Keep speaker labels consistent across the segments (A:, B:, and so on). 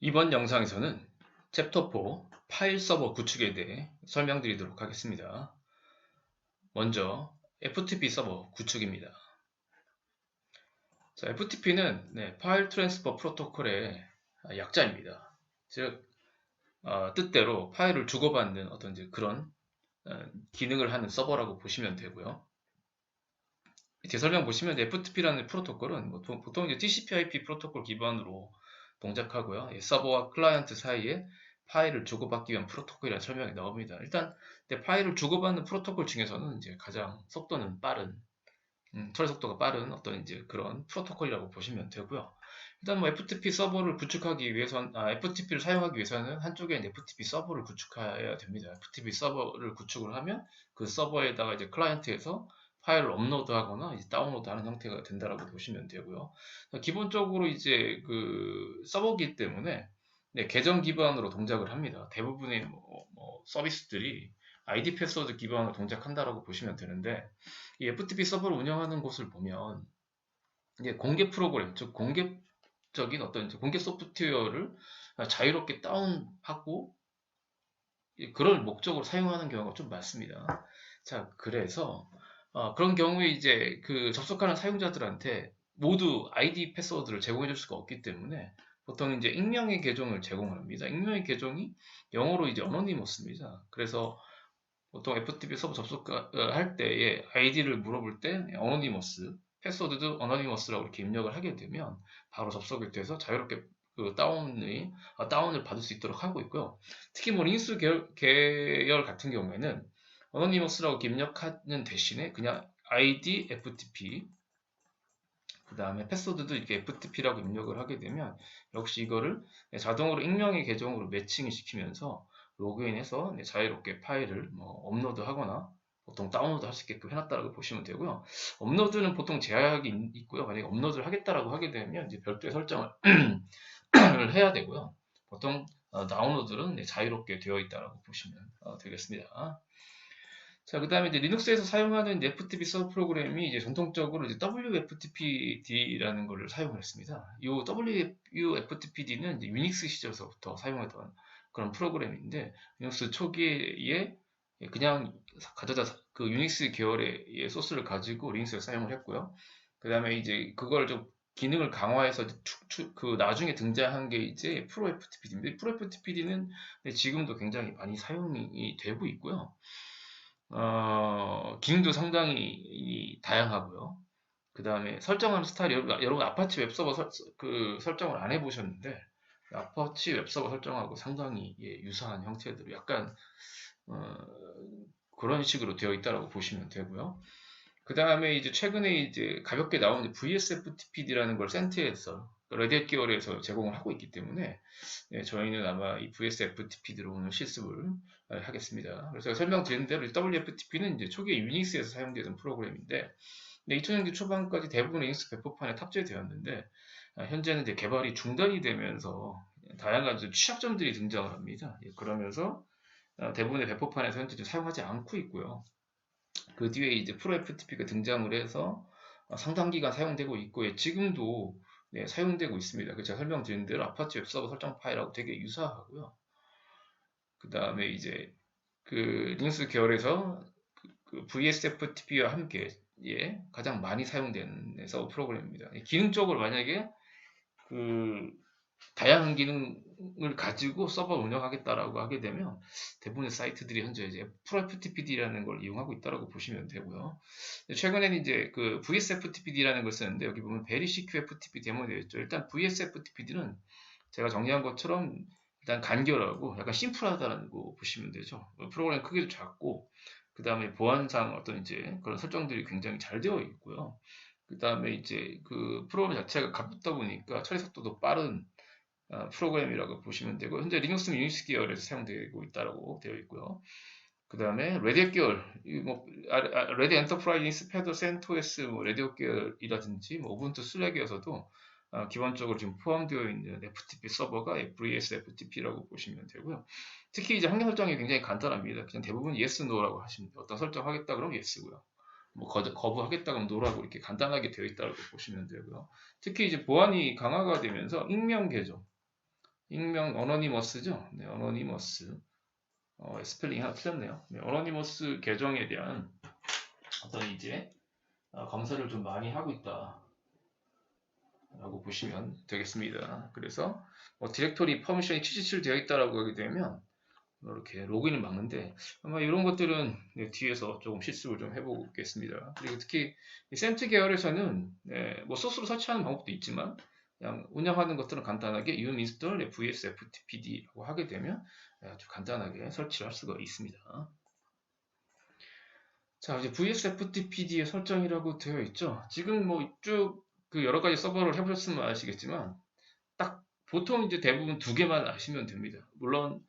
A: 이번 영상에서는 챕터 4 파일 서버 구축에 대해 설명드리도록 하겠습니다. 먼저 FTP 서버 구축입니다. 자, FTP는 파일 트랜스퍼 프로토콜의 약자입니다. 즉 뜻대로 파일을 주고받는 어떤 그런 기능을 하는 서버라고 보시면 되고요. 제 설명 보시면 FTP라는 프로토콜은 보통 이제 TCP/IP 프로토콜 기반으로 동작하고요. 서버와 클라이언트 사이에 파일을 주고받기 위한 프로토콜이라는 설명이 나옵니다. 일단 파일을 주고받는 프로토콜 중에서는 이제 가장 속도는 빠른, 처리 속도가 빠른 어떤 이제 그런 프로토콜이라고 보시면 되고요. 일단 뭐 FTP 서버를 구축하기 위해선, FTP를 사용하기 위해서는 한쪽에 FTP 서버를 구축해야 됩니다. FTP 서버를 구축을 하면 그 서버에다가 이제 클라이언트에서 파일을 업로드하거나 이제 다운로드하는 형태가 된다라고 보시면 되고요. 기본적으로 이제 그 서버기 때문에 계정 기반으로 동작을 합니다. 대부분의 서비스들이 ID 패스워드 기반으로 동작한다라고 보시면 되는데, 이 FTP 서버를 운영하는 곳을 보면 이제 공개 프로그램, 즉 공개적인 어떤 공개 소프트웨어를 자유롭게 다운하고 그럴 목적으로 사용하는 경우가 좀 많습니다. 자, 그래서 그런 경우에 이제 그 접속하는 사용자들한테 모두 ID 패스워드를 제공해 줄 수가 없기 때문에 보통 이제 익명의 계정을 제공합니다. 익명의 계정이 영어로 이제 어노니머스입니다. 그래서 보통 FTP 서버 접속할 때에 아이디를 물어볼 때 어노니머스, 패스워드도 어노니머스라고 이렇게 입력을 하게 되면 바로 접속이 돼서 자유롭게 그 다운을 받을 수 있도록 하고 있고요. 특히 뭐 리눅스 계열 같은 경우에는 어노니머스라고 입력하는 대신에 그냥 ID FTP 그 다음에 패스워드도 이렇게 FTP라고 입력을 하게 되면 역시 이거를 자동으로 익명의 계정으로 매칭을 시키면서 로그인해서 자유롭게 파일을 업로드하거나 보통 다운로드 할 수 있게끔 해놨다라고 보시면 되고요. 업로드는 보통 제약이 있고요. 만약에 업로드를 하겠다라고 하게 되면 이제 별도의 설정을 해야 되고요. 보통 다운로드는 자유롭게 되어 있다라고 보시면 되겠습니다. 자, 그 다음에 이제 리눅스에서 사용하는 FTP 서버 프로그램이 이제 전통적으로 이제 WFTPD라는 것을 사용을 했습니다. 이 WFTPD는 이제 유닉스 시절서부터 사용하던 그런 프로그램인데, 리눅스 초기에 그냥 가져다 그 유닉스 계열의 소스를 가지고 리눅스에 사용을 했고요. 그 다음에 이제 그걸 좀 기능을 강화해서 그 나중에 등장한 게 이제 프로 FTPD인데, 프로 FTPD는 지금도 굉장히 많이 사용이 되고 있고요. 기능도 상당히 다양하고요. 그 다음에 설정하는 스타일이 여러분 아파치 웹서버 설정을 안 해보셨는데 아파치 웹서버 설정하고 상당히 유사한 형태들 약간 어, 그런 식으로 되어 있다라고 보시면 되고요. 그 다음에 이제 최근에 이제 가볍게 나온 VSFTPD라는 걸 센트에서 레딧 계열에서 제공을 하고 있기 때문에 저희는 아마 이 VSFTPD로 오늘 실습을 하겠습니다. 그래서 설명드린 대로 WFTP는 이제 초기에 유닉스에서 사용되던 프로그램인데 2000년대 초반까지 대부분 리눅스 배포판에 탑재되었는데 현재는 이제 개발이 중단이 되면서 다양한 취약점들이 등장을 합니다. 그러면서 대부분의 배포판에서 현재 사용하지 않고 있고요. 그 뒤에 이제 프로 FTP가 등장을 해서 상당 기간 사용되고 있고 지금도 사용되고 있습니다. 제가 설명드린 대로 아파치 웹서버 설정 파일하고 되게 유사하고요. 그 다음에 이제 그 리눅스 계열에서 그 VSFTP와 함께 가장 많이 사용되는 서버 프로그램입니다. 기능적으로 만약에 그 다양한 기능을 가지고 서버 운영하겠다라고 하게 되면 대부분의 사이트들이 현재 이제 FTPD라는 걸 이용하고 있다라고 보시면 되고요. 최근에는 이제 그 VSFTPD라는 걸 쓰는데 여기 보면 베리시큐 FTP 데모 되어 있죠. 일단 VSFTPD는 제가 정리한 것처럼 일단 간결하고 약간 심플하다는 거 보시면 되죠. 프로그램 크기도 작고 그 다음에 보안상 어떤 이제 그런 설정들이 굉장히 잘 되어 있고요. 그 다음에 이제 그 프로그램 자체가 가볍다 보니까 처리 속도도 빠른 프로그램이라고 보시면 되고 현재 리눅스는 유닉스 계열에서 사용되고 있다고 되어 있고요. 그 다음에 레딧 계열, 레딧 엔터프라이즈, 패드, 센토스, 레딧 계열이라든지 오븐투 슬랙에서도 기본적으로 지금 포함되어 있는 FTP 서버가 VSFTP라고 보시면 되고요. 특히 이제 환경 설정이 굉장히 간단합니다. 그냥 대부분 yes, no라고 하시면 돼요. 어떤 설정 하겠다 그러면 yes고요. 거부하겠다 그러면 no라고 이렇게 간단하게 되어 있다고 보시면 되고요. 특히 이제 보안이 강화가 되면서 익명 계정, 익명 어너니머스죠. 네, 어너니머스. 스펠링이 하나 틀렸네요. 네, 어너니머스 계정에 대한 어떤 이제 검사를 좀 많이 하고 있다 라고 보시면 되겠습니다. 그래서 디렉토리 퍼미션이 취지치로 되어 있다라고 하게 되면 이렇게 로그인을 막는데 아마 이런 것들은 뒤에서 조금 실습을 좀 해보겠습니다. 그리고 특히 센트 계열에서는 뭐 소스로 설치하는 방법도 있지만 그냥 운영하는 것들은 간단하게 yum install vsftpd라고 하게 되면 아주 간단하게 설치를 할 수가 있습니다. 자, 이제 vsftpd의 설정이라고 되어 있죠. 지금 뭐 쭉 그 여러 가지 서버를 해보셨으면 아시겠지만 딱 보통 이제 대부분 두 개만 아시면 됩니다. 물론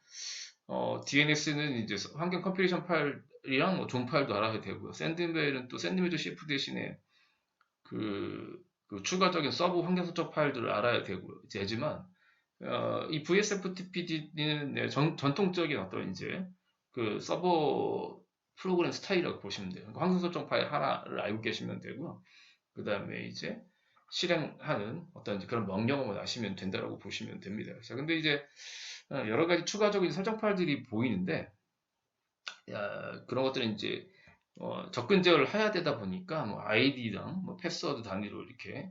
A: DNS는 이제 환경 컴필레이션 파일이랑 뭐 존 파일도 알아야 되고요. 샌드메일은 또 샌드메일 CF 대신에 그 추가적인 서브 환경 설정 파일들을 알아야 되고요. 되지만 이 VSFTPD는 전통적인 어떤 이제 그 서버 프로그램 스타일이라고 보시면 돼요. 그러니까 환경 설정 파일 하나를 알고 계시면 되고요. 그 다음에 이제 실행하는 어떤 그런 명령어만 아시면 된다라고 보시면 됩니다. 자, 근데 이제 여러 가지 추가적인 설정 파일들이 보이는데 그런 것들은 이제 접근 제어를 해야 되다 보니까 뭐 아이디랑 뭐 패스워드 단위로 이렇게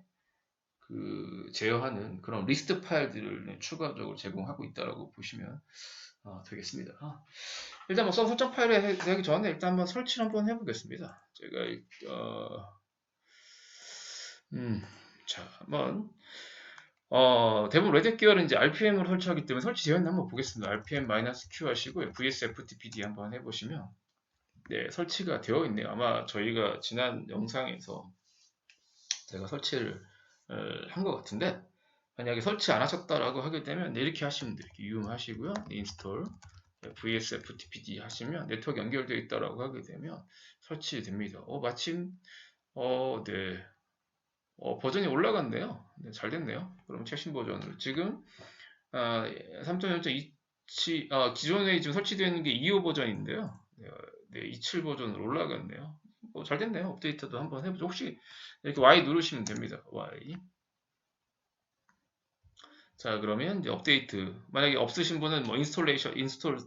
A: 그 제어하는 그런 리스트 파일들을 추가적으로 제공하고 있다라고 보시면 되겠습니다. 일단 뭐 설정 파일을 하기 전에 일단 한번 설치를 한번 해보겠습니다. 제가 자 한번 대부분 레딧 계열은 이제 RPM으로 설치하기 때문에 설치되어 있나 한번 보겠습니다. RPM-Q 하시고 VSFTPD 한번 해보시면 네, 설치가 되어 있네요. 아마 저희가 지난 영상에서 제가 설치를 한 것 같은데 만약에 설치 안 하셨다라고 하게 되면 네, 이렇게 하시면 돼요. 이렇게 yum 하시고요. install VSFTPD 하시면 네트워크 연결되어 있다라고 하게 되면 설치됩니다. 마침 네. 버전이 올라갔네요. 네, 잘 됐네요. 그럼 최신 버전으로 지금 3.0.27 기존에 지금 설치되어 있는 게 2호 버전인데요. 네, 27 버전으로 올라갔네요. 잘 됐네요. 업데이트도 한번 해보죠. 혹시 이렇게 Y 누르시면 됩니다. Y. 자, 그러면 이제 업데이트. 만약에 없으신 분은 뭐 인스톨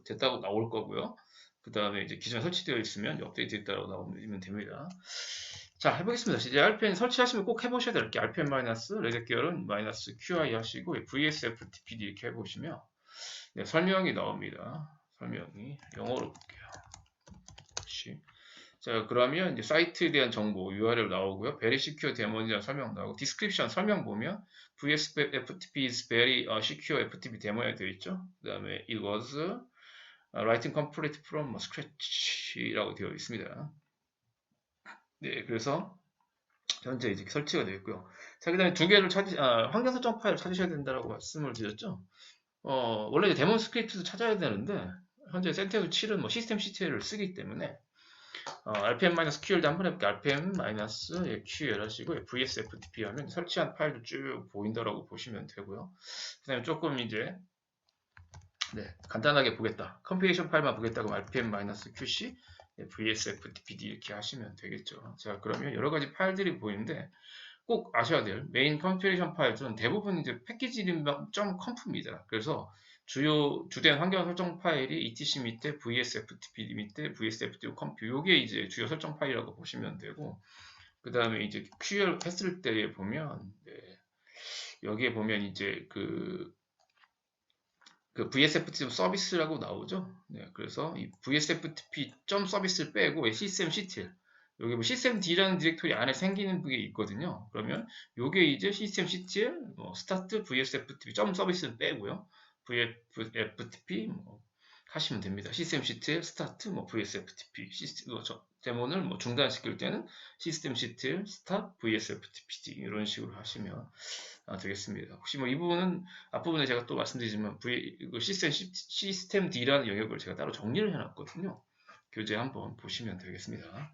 A: 됐다고 나올 거고요. 그 다음에 이제 기존에 설치되어 있으면 업데이트 됐다고 나오면 됩니다. 자, 해보겠습니다. 이제 RPM 설치하시면 꼭 해보셔야 될 게 RPM 레딧 계열은 -QI 하시고 VSFTPD 이렇게 해보시면 네, 설명이 나옵니다. 설명이 영어로 볼게요. 혹시 자, 그러면 이제 사이트에 대한 정보 URL 나오고요. Very Secure Demo에 대한 설명 나오고 Description 설명 보면 VSFTP is very secure FTP 데모에 되어 있죠. 그 다음에 it was writing complete from scratch라고 되어 있습니다. 네, 그래서 현재 이제 설치가 되어 있고요. 자, 그 다음에 두 개를 환경 설정 파일을 찾으셔야 된다고 말씀을 드렸죠. 원래 데몬 스크립트도 찾아야 되는데 현재 센테오 7은 뭐 시스템 CTL을 쓰기 때문에 RPM-QL도 한번 해볼게요. RPM-QL 하시고 VSFTP 하면 설치한 파일도 쭉 보인다라고 보시면 되고요. 그 다음에 조금 이제 네, 간단하게 보겠다. 컴필레이션 파일만 보겠다고 RPM-QC VSFTPD 이렇게 하시면 되겠죠. 자, 그러면 여러 가지 파일들이 보이는데 꼭 아셔야 될 메인 컴필레이션 파일들은 대부분 이제 패키지.conf입니다. 그래서 주된 환경 설정 파일이 etc 밑에 vsftpd 밑에 vsftp 컴퓨 요게 이제 주요 설정 파일이라고 보시면 되고 그 다음에 이제 QL 했을 때 보면 네, 여기에 보면 이제 그 VSFTP 서비스라고 나오죠. 네, 그래서 이 VSFTP 서비스를 빼고 systemctl 여기 뭐 systemd라는 디렉토리 안에 생기는 게 있거든요. 그러면 요게 이제 systemctl start VSFTP 서비스를 빼고요. VSFTP 하시면 됩니다. systemctl start VSFTP 데모를 중단시킬 때는 systemctl start VSFTP 이런 식으로 하시면 되겠습니다. 혹시 이 부분은 앞부분에 제가 또 말씀드리지만 시스템 D라는 영역을 제가 따로 정리를 해놨거든요. 교재 한번 보시면 되겠습니다.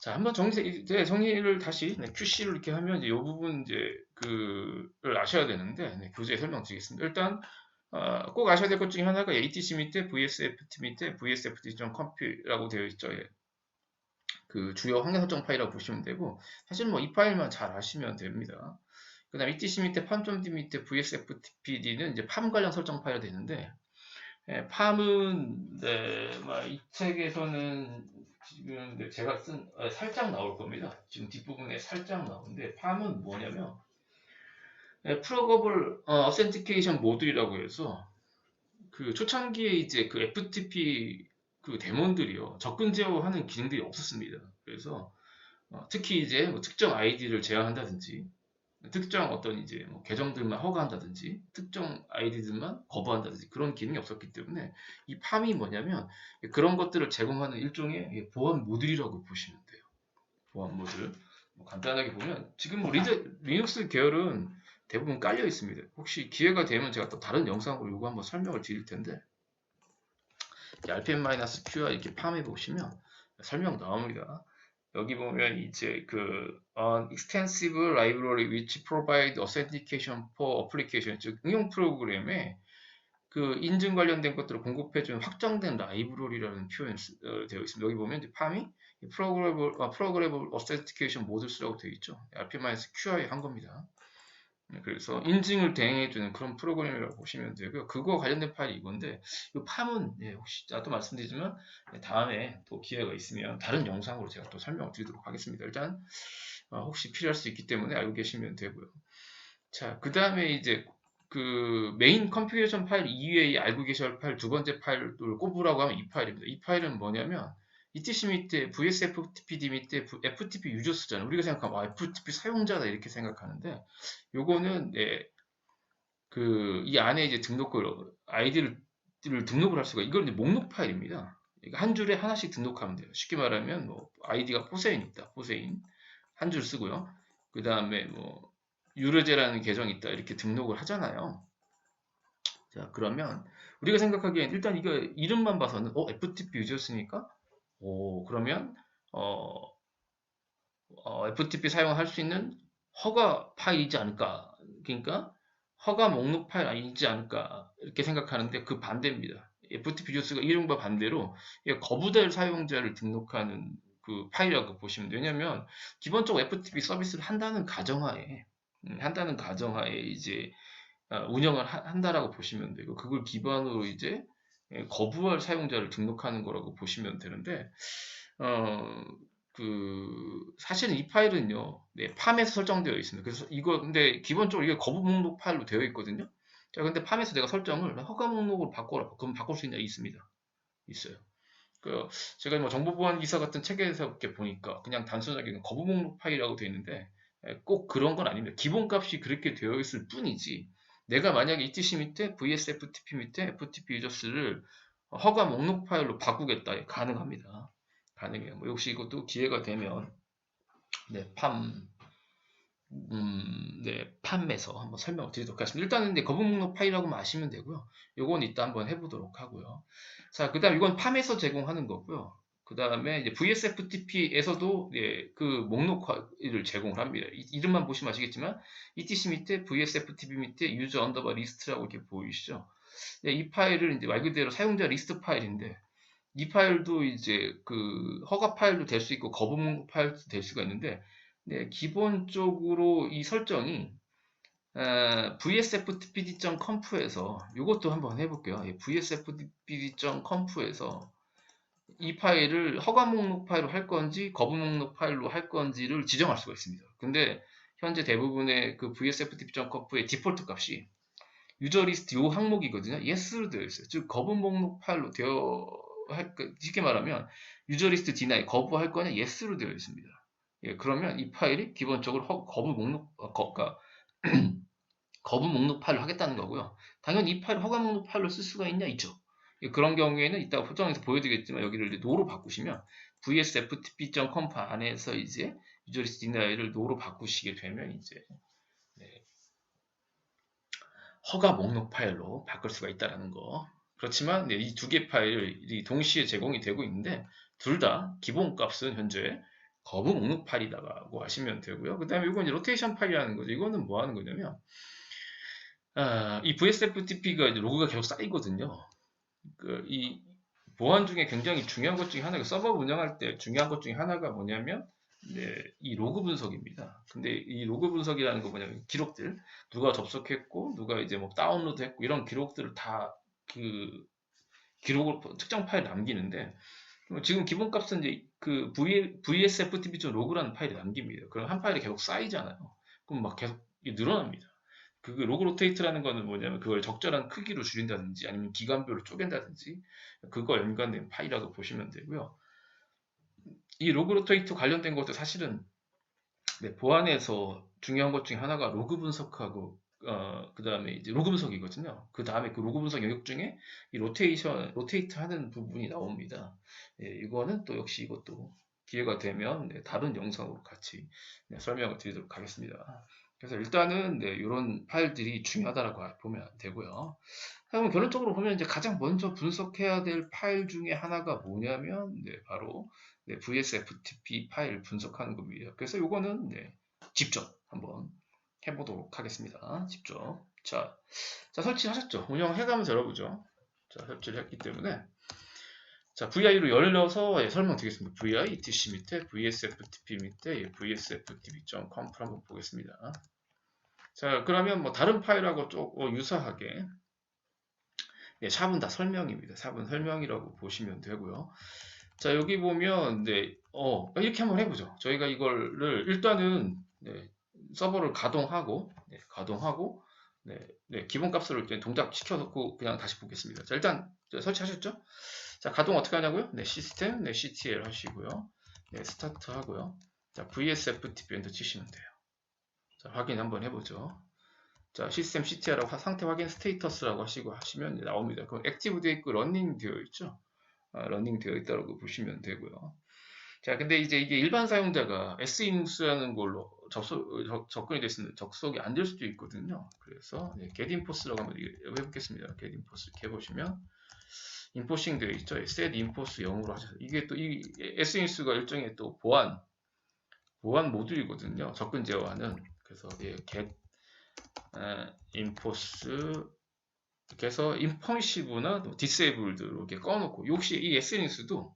A: 자, 한번 정리를 다시 QC를 이렇게 하면 이 부분 그를 아셔야 되는데 교재에 설명드리겠습니다. 일단 꼭 아셔야 될 것 중에 하나가 ATC 밑에 VSFT 밑에 VSFT.comp라고 되어 있죠. 그 주요 환경 설정 파일이라고 보시면 되고 사실 이 파일만 잘 아시면 됩니다. 그 다음에 etc 밑에 pam.d 밑에 vsftpd는 이제 pam 관련 설정 파일이 되는데, pam은 이 책에서는 지금 제가 쓴 살짝 나올 겁니다. 지금 뒷부분에 살짝 나오는데, pam은 뭐냐면 프로거블 어센티케이션 모듈이라고 해서 그 초창기에 이제 그 FTP 그 데몬들이요, 접근 제어하는 기능들이 없었습니다. 그래서 특히 이제 뭐 특정 아이디를 제어한다든지, 특정 어떤 이제 뭐 계정들만 허가한다든지, 특정 아이디들만 거부한다든지 그런 기능이 없었기 때문에 이 팜이 뭐냐면 그런 것들을 제공하는 일종의 보안 모듈이라고 보시면 돼요. 보안 모듈. 뭐 간단하게 보면 지금 뭐 리눅스 계열은 대부분 깔려 있습니다. 혹시 기회가 되면 제가 또 다른 영상으로 이거 한번 설명을 드릴 텐데, rpm-qr 이렇게 팜해 보시면 설명 나옵니다. 여기 보면 이제 그 extensive library which provide authentication for application, 즉 응용 프로그램에 그 인증 관련된 것들을 공급해주는 확정된 라이브러리라는 표현이 되어 있습니다. 여기 보면 이제 팜이 프로그래블 authentication modules라고 되어 있죠. rpm-qr에 한 겁니다. 그래서 인증을 대행해주는 그런 프로그램이라고 보시면 되고요. 그거 관련된 파일이 이건데, 이 팜은 혹시 또 말씀드리지만 다음에 또 기회가 있으면 다른 영상으로 제가 또 설명을 드리도록 하겠습니다. 일단 혹시 필요할 수 있기 때문에 알고 계시면 되고요. 자, 그 다음에 이제 그 메인 컨피그레이션 파일 이외에 알고 계셔야 할 파일 두 번째 파일을 꼽으라고 하면 이 파일입니다. 이 파일은 뭐냐면 etc 밑에 vsftpd 밑에 ftp 유저스잖아요. 우리가 생각하면 ftp 사용자다 이렇게 생각하는데, 요거는 그 이 안에 이제 아이디를 등록을 할 수가, 이건 이제 목록 파일입니다. 한 줄에 하나씩 등록하면 돼요. 쉽게 말하면 뭐 아이디가 포세인 있다, 포세인 한 줄 쓰고요. 그 다음에 뭐 유르제라는 계정이 있다 이렇게 등록을 하잖아요. 자, 그러면 우리가 생각하기엔 일단 이거 이름만 봐서는 FTP 유저스니까 그러면 FTP 사용할 수 있는 허가 파일이지 않을까, 그러니까 허가 목록 파일 아니지 않을까 이렇게 생각하는데, 그 반대입니다. FTP 유저스가 이름과 반대로 거부될 사용자를 등록하는 그 파일이라고 보시면 돼요. 왜냐면 기본적으로 FTP 서비스를 한다는 가정하에 이제 운영을 한다라고 보시면 되고, 그걸 기반으로 이제 거부할 사용자를 등록하는 거라고 보시면 되는데, 사실은 이 파일은요, 팜에서 설정되어 있습니다. 그래서 이거 근데 기본적으로 이게 거부 목록 파일로 되어 있거든요. 자, 근데 팜에서 내가 설정을 허가 목록으로 바꿔라. 그럼 바꿀 수 있냐? 있습니다. 있어요. 제가 뭐 정보보안 기사 같은 책에서 이렇게 보니까 그냥 단순하게 거부 목록 파일이라고 되어 있는데, 꼭 그런 건 아닙니다. 기본값이 그렇게 되어 있을 뿐이지, 내가 만약에 etc 밑에 vsftp 밑에 ftp 유저스를 허가 목록 파일로 바꾸겠다, 가능합니다. 가능해요. 뭐 역시 이것도 기회가 되면 팜에서 한번 설명을 드리도록 하겠습니다. 일단은 거부 목록 파일이라고만 아시면 되고요. 요건 이따 한번 해보도록 하고요. 자, 그 다음 이건 팜에서 제공하는 거고요. 그 다음에 이제 vsftp에서도 그 목록 파일을 제공을 합니다. 이름만 보시면 아시겠지만 etc 밑에 vsftp 밑에 user underbar list라고 이렇게 보이시죠? 이 파일을 이제 말 그대로 사용자 리스트 파일인데, 이 파일도 이제 그 허가 파일도 될 수 있고 거부 목록 파일도 될 수가 있는데, 기본적으로 이 설정이 vsftpd.conf에서 이것도 한번 해볼게요. vsftpd.conf에서 이 파일을 허가 목록 파일로 할 건지 거부 목록 파일로 할 건지를 지정할 수가 있습니다. 근데 현재 대부분의 그 vsftp.conf의 디폴트 값이 유저 리스트 요 항목이거든요. yes로 되어 있어요. 즉 거부 목록 파일로 쉽게 말하면 유저 리스트 deny 거부할 거냐 yes로 되어 있습니다. 그러면 이 파일이 기본적으로 거부 목록 거부 목록 파일로 하겠다는 거고요. 당연히 이 파일 허가 목록 파일로 쓸 수가 있냐? 있죠. 그런 경우에는 이따가 포장해서 보여드리겠지만, 여기를 이제 no로 바꾸시면 vsftp.conf 안에서 이제 유저 리스트 deny를 no로 바꾸시게 되면 이제 허가 목록 파일로 바꿀 수가 있다는 거. 그렇지만 이 두 개 파일이 동시에 제공이 되고 있는데, 둘 다 기본 값은 현재 거부 목록 파일이라고 하시면 되고요. 그 다음에 이건 이제 로테이션 파일이라는 거죠. 이거는 뭐 하는 거냐면, 이 vsftp가 로그가 계속 쌓이거든요. 이 보안 중에 굉장히 중요한 것 중에 하나가, 서버 운영할 때 중요한 것 중에 하나가 뭐냐면 네, 이 로그 분석입니다. 근데 이 로그 분석이라는 거 뭐냐면 기록들, 누가 접속했고, 누가 이제 뭐 다운로드했고 이런 기록들을 다 그 기록을 특정 파일에 남기는데 지금 기본값은 이제 그 VSFTP.log라는 파일에 남깁니다. 그럼 한 파일이 계속 쌓이잖아요. 그럼 막 계속 늘어납니다. 그 로그 로테이트라는 거는 뭐냐면 그걸 적절한 크기로 줄인다든지 아니면 기간별로 쪼갠다든지 그거 연관된 파일이라고 보시면 되고요. 이 로그 로테이트 관련된 것도 사실은 네, 보안에서 중요한 것 중에 하나가 로그 분석하고 그 다음에 이제 로그 분석이거든요. 그 다음에 그 로그 분석 영역 중에 이 로테이트 하는 부분이 나옵니다. 예, 이거는 또 역시 이것도 기회가 되면 네, 다른 영상으로 같이 네, 설명을 드리도록 하겠습니다. 그래서 일단은 네, 이런 파일들이 중요하다라고 보면 되고요. 그럼 결론적으로 보면 이제 가장 먼저 분석해야 될 파일 중에 하나가 뭐냐면 네, 바로 네, VSFTP 파일 분석하는 겁니다. 그래서 이거는 네, 직접 한번 해보도록 하겠습니다. 직접. 자, 설치하셨죠? 운영해가면서 열어보죠. 자, 설치를 했기 때문에 자, VI로 열려서 예, 설명드리겠습니다. VI, etc 밑에 VSFTP 밑에 예, vsftp.conf 한번 보겠습니다. 자, 그러면 뭐 다른 파일하고 조금 유사하게 네, 샵은 다 설명입니다. 샵은 설명이라고 보시면 되고요. 자, 여기 보면 네, 이렇게 한번 해보죠. 저희가 이거를 일단은 네, 서버를 가동하고 네, 기본값으로 일단 동작 시켜놓고 그냥 다시 보겠습니다. 자, 일단 설치하셨죠? 자, 가동 어떻게 하냐고요? 네, 시스템, 네, CTL 하시고요. 네, 스타트 하고요. 자, VSFTP 엔터 치시면 돼요. 자, 확인 한번 해보죠. 자, 시스템 CTR하고 상태 확인 스테이터스라고 하시면 나옵니다. 그럼 액티브 되어 있고 러닝 되어 있죠? 러닝 되어 있다고 보시면 되고요. 자, 근데 이제 이게 일반 사용자가 SENUS라는 걸로 접근이 됐으면 접속이 안 될 수도 있거든요. 그래서 getInforce라고 한번 해보겠습니다. getInforce 이렇게 해보시면 인포싱 되어 있죠. set inforce 0으로 하셔서 이게 또 이 SENUS가 일종의 또 보안 모듈이거든요. 접근 제어하는. 그래서 get 인포스 이렇게 해서 impermissive나 disabled로 이렇게 꺼놓고 역시 이 SNS도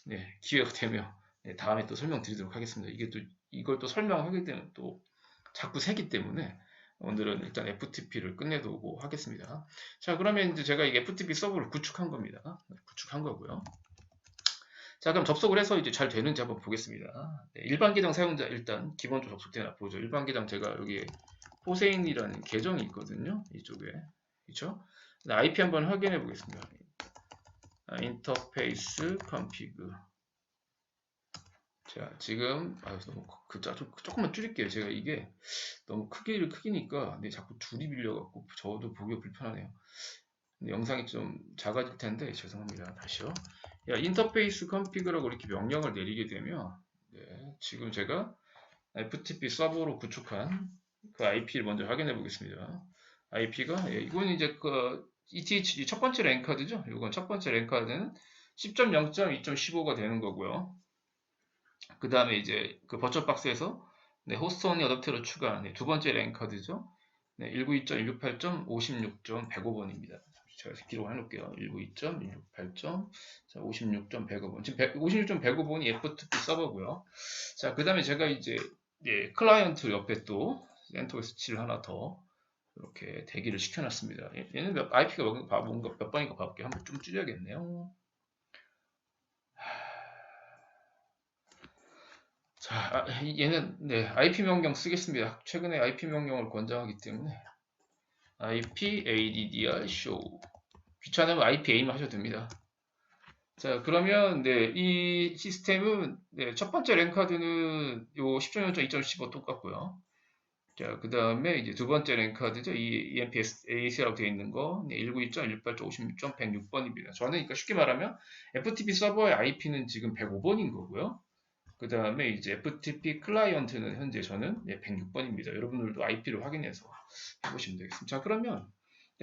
A: 네, 기회가 되면 네, 다음에 또 설명드리도록 하겠습니다. 이게 또 이걸 또 설명하게 되면 또 자꾸 새기 때문에 오늘은 일단 FTP를 끝내도록 하겠습니다. 자, 그러면 이제 제가 이 FTP 서버를 구축한 겁니다. 구축한 거고요. 자, 그럼 접속을 해서 이제 잘 되는지 한번 보겠습니다. 네, 일반 계정 사용자 일단 기본적으로 접속되나 보죠. 일반 계정 제가 여기에 포세인이라는 계정이 있거든요. 이쪽에. 그렇죠? IP 한번 확인해 보겠습니다. 인터페이스 컨피그. 자, 지금 너무 조금만 줄일게요. 제가 이게 너무 크기니까 근데 자꾸 줄이 빌려갖고 저도 보기가 불편하네요. 영상이 좀 작아질 텐데 죄송합니다. 다시요. 야, 인터페이스 컨피그라고 이렇게 명령을 내리게 되면 네, 지금 제가 FTP 서버로 구축한 그 IP를 먼저 확인해 보겠습니다. IP가 이건 이제 그 ETH 첫 번째 랜카드죠. 이건 첫 번째 랜카드는 10.0.2.15가 되는 거고요. 그 다음에 이제 그 버추얼박스에서 네, 호스트 언리 어댑터를 추가한 네, 두 번째 랜카드죠. 네, 192.168.56.105번입니다. 제가 기록을 해놓을게요. 192.168.56.105번. 지금 56.105번이 FTP 서버고요. 자, 그 다음에 제가 이제 클라이언트 옆에 또 센터 스위치를 하나 더 이렇게 대기를 시켜놨습니다. 얘는 IP가 뭔가 몇 번인가 봐볼게요. 한번 좀 줄여야겠네요. 자, 얘는 네, IP 명령 쓰겠습니다. 최근에 IP 명령을 권장하기 때문에 IP addr show 귀찮으면 IP aim 하셔도 됩니다. 자, 그러면 네, 이 시스템은 네, 첫 번째 랜카드는 요 10.0.2.15 똑같고요. 자, 그 다음에 이제 두 번째 랜카드죠. 이 EMPS AC라고 되어 있는 거 네, 192.168.56.106번입니다. 저는 그러니까 쉽게 말하면 FTP 서버의 IP는 지금 105번인 거고요. 그 다음에 이제 FTP 클라이언트는 현재 저는 106번입니다. 여러분들도 IP를 확인해서 해보시면 되겠습니다. 자, 그러면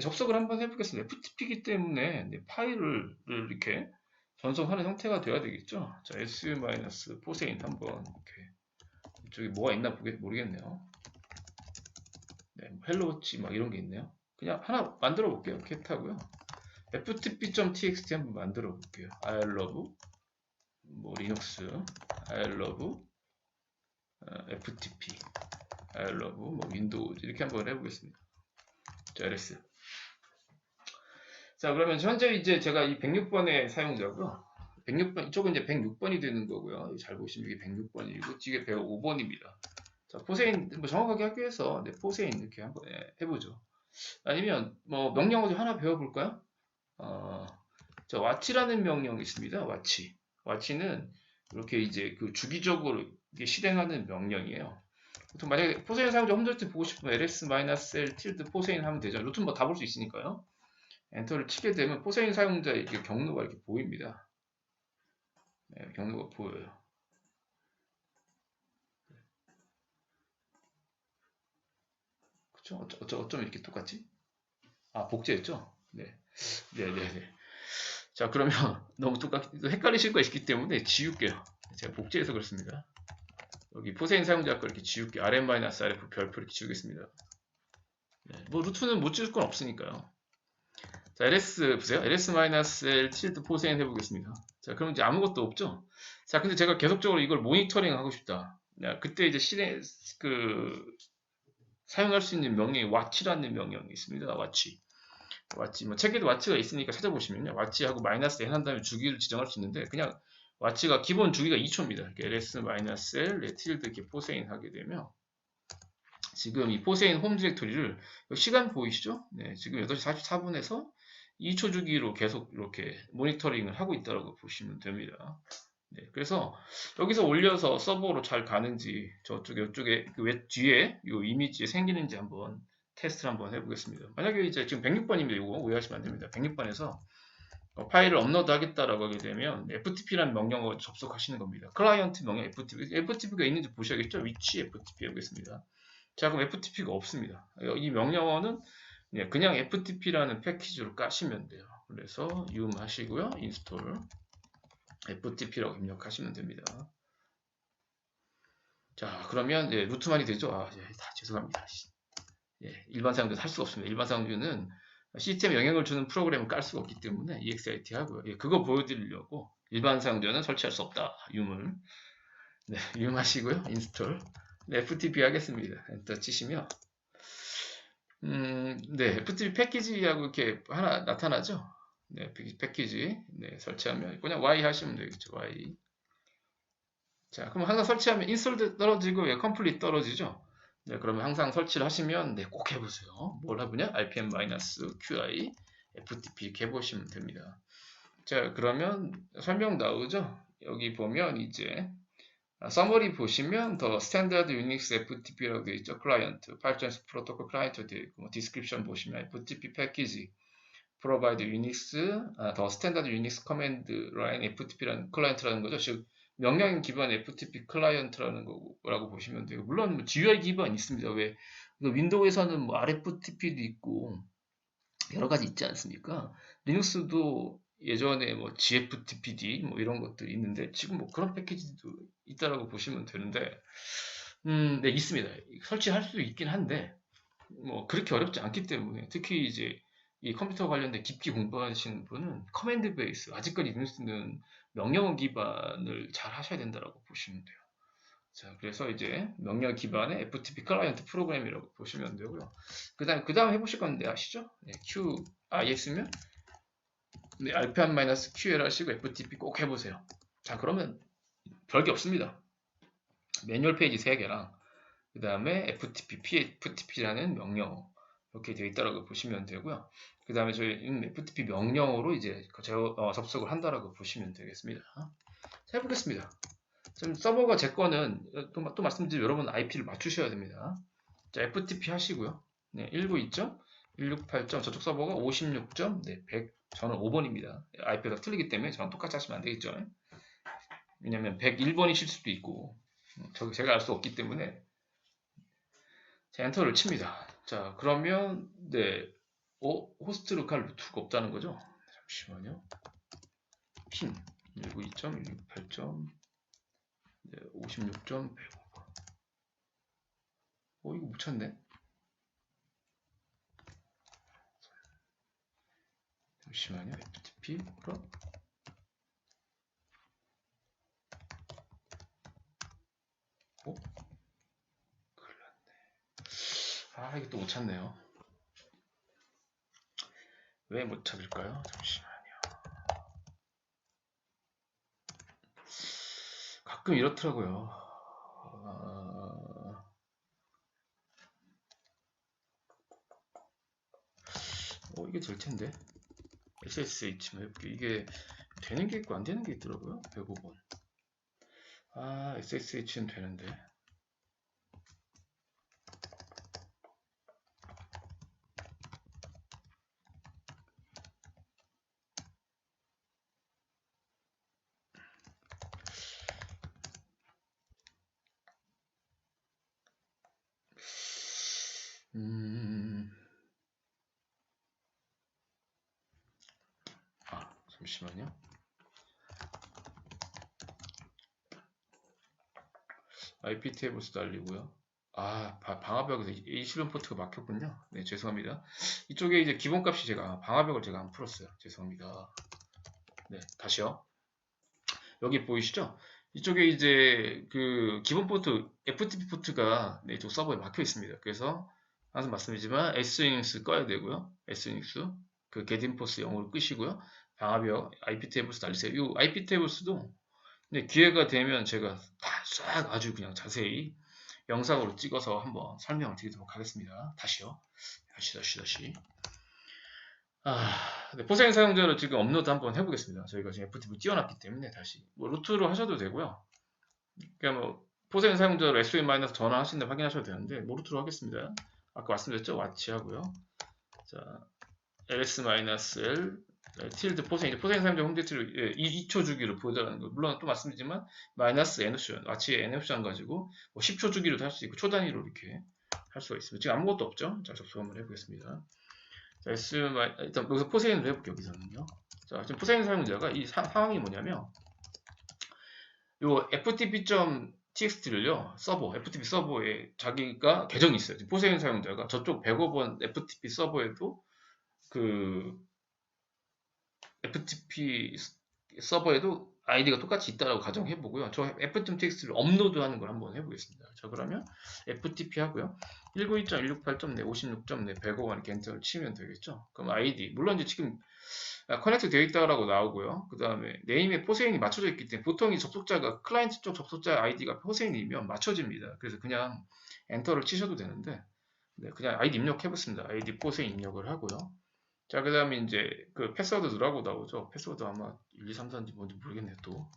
A: 접속을 한번 해보겠습니다. FTP이기 때문에 파일을 이렇게 전송하는 형태가 돼야 되겠죠. 자, s-포세인 한번 이렇게 이쪽에 뭐가 있나 모르겠네요. 네, 헬로워치 막 이런 게 있네요. 그냥 하나 만들어 볼게요. cat 하고요. ftp.txt 한번 만들어 볼게요. I love 뭐 리눅스 I love FTP, I love 뭐 윈도우 이렇게 한번 해보겠습니다. 자, ls. 자, 그러면 현재 이제 제가 이 106번의 사용자고요. 106번, 이쪽은 이제 106번이 되는 거고요. 잘 보시면 이게 106번이고, 뒤에 105번입니다. 자, 포세인, 뭐 정확하게 하기 위해서, 네, 포세인 이렇게 한번 해보죠. 아니면, 뭐, 명령어 좀 하나 배워볼까요? 자, watch라는 명령이 있습니다. watch. watch는 이렇게 이제 그 주기적으로 이게 실행하는 명령이에요. 보통 만약에 포세인 사용자 홈드레트 보고 싶으면 ls-l tilde 포세인 하면 되죠. 루트는 뭐 다 볼 수 있으니까요. 엔터를 치게 되면 포세인 사용자의 이렇게 경로가 이렇게 보입니다. 네, 경로가 보여요. 그쵸? 어쩜 이렇게 똑같지? 아, 복제했죠? 네. 네네네. 자, 그러면 너무 헷갈리실 거 있기 때문에 지울게요. 제가 복제해서 그렇습니다. 여기 포세인 사용자 거 이렇게 지울게요. rm-rf 별표 이렇게 지우겠습니다. 네, 뭐 루트는 못 지울 건 없으니까요. 자, ls 보세요. ls-l tilde 포세인 해보겠습니다. 자, 그럼 이제 아무것도 없죠? 자, 근데 제가 계속적으로 이걸 모니터링 하고 싶다. 그때 이제 사용할 수 있는 명령이 watch라는 명령이 있습니다. watch. 뭐 책에도 watch가 있으니까 찾아보시면요. watch하고 마이너스 n 한 다음에 주기를 지정할 수 있는데 그냥 watch가 기본 주기가 2초입니다. ls-l tilde 이렇게 포세인 하게 되면 지금 이 포세인 홈 디렉토리를 시간 보이시죠? 네, 지금 8시 44분에서 2초 주기로 계속 이렇게 모니터링을 하고 있다고 보시면 됩니다. 네, 그래서 여기서 올려서 서버로 잘 가는지 이쪽에 그 뒤에 이 이미지에 생기는지 한번 테스트를 한번 해보겠습니다. 만약에 이제 지금 106번입니다. 이거 오해하시면 안 됩니다. 106번에서 파일을 업로드 하겠다라고 하게 되면 FTP라는 명령어로 접속하시는 겁니다. 클라이언트 명령 FTP가 있는지 보셔야겠죠? 위치 FTP 해보겠습니다. 자, 그럼 FTP가 없습니다. 이 명령어는 그냥 FTP라는 패키지로 까시면 돼요. 그래서 yum 하시고요. install FTP라고 입력하시면 됩니다. 자, 그러면 루트만이 되죠? 아, 죄송합니다. 일반 사용자는 할 수가 없습니다. 일반 사용자는 시스템에 영향을 주는 프로그램을 깔 수가 없기 때문에 EXIT 하고요. 그거 보여드리려고 일반 사용자는 설치할 수 없다. yum을. 네, yum 하시고요. install. 네, FTP 하겠습니다. 엔터 치시면 네, FTP 패키지하고 이렇게 하나 나타나죠? 네, 패키지. 네, 설치하면 그냥 Y 하시면 되겠죠. Y. 자, 그럼 항상 설치하면 인스톨 떨어지고 컴플릿 떨어지죠? 네, 그러면 항상 설치를 하시면 꼭 해보세요. 뭘 해보냐? rpm-qi ftp 이렇게 해보시면 됩니다. 자, 그러면 설명 나오죠? 여기 보면 이제 서머리 보시면 더 스탠다드 유닉스 FTP라고 되어 있죠. 클라이언트, 파일 트랜스퍼 프로토콜 클라이언트 되어 있고, 디스크립션 보시면 FTP 패키지, provide Unix, 더 스탠다드 유닉스 커맨드 라인 FTP라는 클라이언트라는 거죠. 즉 명령 기반 FTP 클라이언트라는 거라고 보시면 돼요. 물론 뭐 GUI 기반 있습니다. 왜 윈도우에서는 뭐 RFTP도 있고 여러 가지 있지 않습니까? 리눅스도 예전에 뭐 GFTPD 뭐 이런 것들이 있는데 지금 뭐 그런 패키지도 있다라고 보시면 되는데 네, 있습니다. 설치할 수도 있긴 한데 뭐 그렇게 어렵지 않기 때문에 특히 이제 이 컴퓨터 관련된 깊이 공부하시는 분은 커맨드 베이스 아직까지 리눅스는 명령어 기반을 잘 하셔야 된다라고 보시면 돼요. 자, 그래서 이제 명령 기반의 FTP 클라이언트 프로그램이라고 보시면 되고요. 그 다음 해보실 건데 아시죠? 네, QIX면 네, rpm-ql 하시고 FTP 꼭 해보세요. 자, 그러면 별게 없습니다. 매뉴얼 페이지 3개랑 그 다음에 FTP라는 명령어 이렇게 되어 있다고 보시면 되고요. 그 다음에 저희 FTP 명령어로 이제 접속을 한다라고 보시면 되겠습니다. 자, 해보겠습니다. 지금 서버가 제 거는 또 말씀드리면 여러분 IP를 맞추셔야 됩니다. 자, FTP 하시고요. 네, 192.168. 저쪽 서버가 56. 네, 100. 저는 5번입니다. IP가 틀리기 때문에 저랑 똑같이 하시면 안 되겠죠. 왜냐면 101번이실 수도 있고 제가 알 수 없기 때문에 자, 엔터를 칩니다. 자, 그러면 네, 호스트 로컬 루트가 없다는 거죠. 잠시만요. 핀 192.168. 네, 56.105번. 이거 못 찾네. 잠시만요. FTP 그럼 또 못 찾네요. 왜 못 찾을까요? 잠시만요. 가끔 이렇더라고요. 이게 될 텐데. SSH만 해볼게요. 이게 되는 게 있고 안 되는 게 있더라고요. 105번. SSH는 되는데. 잠시만요. IP 테이블스 날리고요. 방화벽에서 이 실험 포트가 막혔군요. 네, 죄송합니다. 이쪽에 이제 기본값이 방화벽을 제가 안 풀었어요. 죄송합니다. 네, 다시요. 여기 보이시죠? 이쪽에 이제 그 기본 포트, FTP 포트가 네, 이쪽 서버에 막혀 있습니다. 그래서 항상 말씀드리지만 SUNIX 꺼야 되고요. SUNIX 그 getInforce 0으로 끄시고요. 방화벽 IP 테이블스 날리세요. 이 IP 테이블스도 네, 기회가 되면 제가 다 싹 아주 그냥 자세히 영상으로 찍어서 한번 설명을 드리도록 하겠습니다. 다시요. 다시. 네, 포세인 사용자를 지금 업로드 한번 해보겠습니다. 저희가 지금 FTP 띄워놨기 때문에 다시 루트로 하셔도 되고요. 그러니까 포세인 사용자로 SOA- 전환하시는데 확인하셔도 되는데 루트로 하겠습니다. 아까 말씀드렸죠? 와치 하고요. 자, ls-l tilde 포세인 사용자 홈디렉토리 2초 주기로 보여달라는 거. 물론 또 말씀드리지만 마이너스 n옵션, 와치의 n옵션 가지고 10초 주기로도 할 수 있고 초 단위로 이렇게 할 수가 있습니다. 지금 아무것도 없죠? 자, 접속 한번 해보겠습니다. 자, 일단 여기서 포세인을 해볼게요. 여기서는요. 자, 지금 포세인 사용자가 이 상황이 뭐냐면 요 ftp.txt를요 FTP 서버에 자기가 계정이 있어요. 지금 포세인 사용자가 저쪽 100억 FTP 서버에도 그 FTP 서버에도 아이디가 똑같이 있다라고 가정해보고요. 저 ft.txt를 업로드하는 걸 한번 해보겠습니다. 자, 그러면 ftp 하고요. 192.168.4, 56.4, 100억 이렇게 엔터를 치면 되겠죠. 그럼 아이디 물론 이제 지금 커넥트 되어 있다라고 나오고요. 그 다음에 네임에 포세인이 맞춰져 있기 때문에 보통 이 접속자가 클라이언트 쪽 접속자 아이디가 포세인이면 맞춰집니다. 그래서 그냥 엔터를 치셔도 되는데 네, 그냥 아이디 입력해봤습니다. 아이디 포세인 입력을 하고요. 자, 그 다음에 이제 그 패스워드 넣으라고 나오죠. 패스워드 아마 1, 2, 3, 4인지 뭔지 모르겠네요, 또.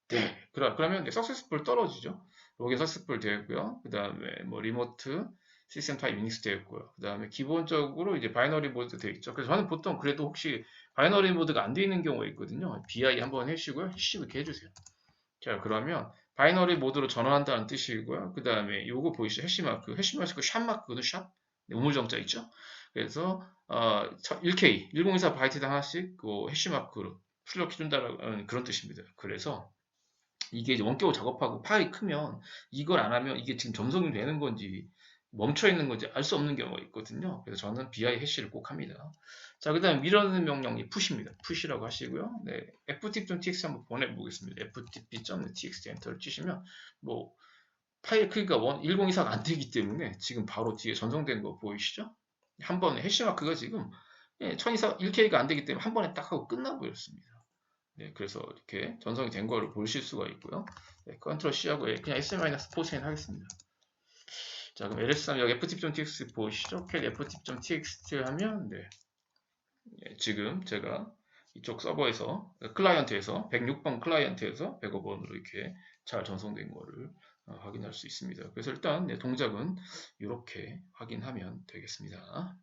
A: 네. 그러면 이제 석세스풀 떨어지죠. 로그인 석세스풀 되었고요. 그 다음에 리모트 시스템 타입 유닉스 되었고요. 그 다음에 기본적으로 이제 바이너리 모드 되어 있죠. 그래서 저는 보통 그래도 혹시 바이너리 모드가 안 되어 있는 경우가 있거든요. BI 한번 해주시고요. 해시브 이렇게 해주세요. 자, 그러면 바이너리 모드로 전환한다는 뜻이고요. 그 다음에 요거 보이시죠? 해시마크. 해시마크 샵 마크거든, 샵. 네, 우물정자 있죠? 그래서 1K, 1024 바이트당 하나씩 그 해시마크로 출력해준다는 그런 뜻입니다. 그래서 이게 이제 원격으로 작업하고 파일이 크면 이걸 안 하면 이게 지금 점성이 되는 건지 멈춰 있는 건지 알 수 없는 경우가 있거든요. 그래서 저는 BI 해시를 꼭 합니다. 자, 그 다음 밀어넣는 명령이 push입니다. push라고 하시고요. 네, ftp.txt 한번 보내보겠습니다. ftp.txt 엔터를 치시면 파일 크기가 1024가 안 되기 때문에 지금 바로 뒤에 전송된 거 보이시죠? 한 번에 해시마크가 지금 1024, 1K가 안 되기 때문에 한 번에 딱 하고 끝나버렸습니다. 네, 그래서 이렇게 전송이 된 거를 보실 수가 있고요. 네, 컨트롤 C하고 그냥 SM-포세인 하겠습니다. 자, 그럼 ls3 여기 ftp.txt 보이시죠? ftp.txt 하면 네, 지금 제가 이쪽 서버에서 클라이언트에서 106번 클라이언트에서 105번으로 이렇게 잘 전송된 거를 확인할 수 있습니다. 그래서 일단 동작은 이렇게 확인하면 되겠습니다.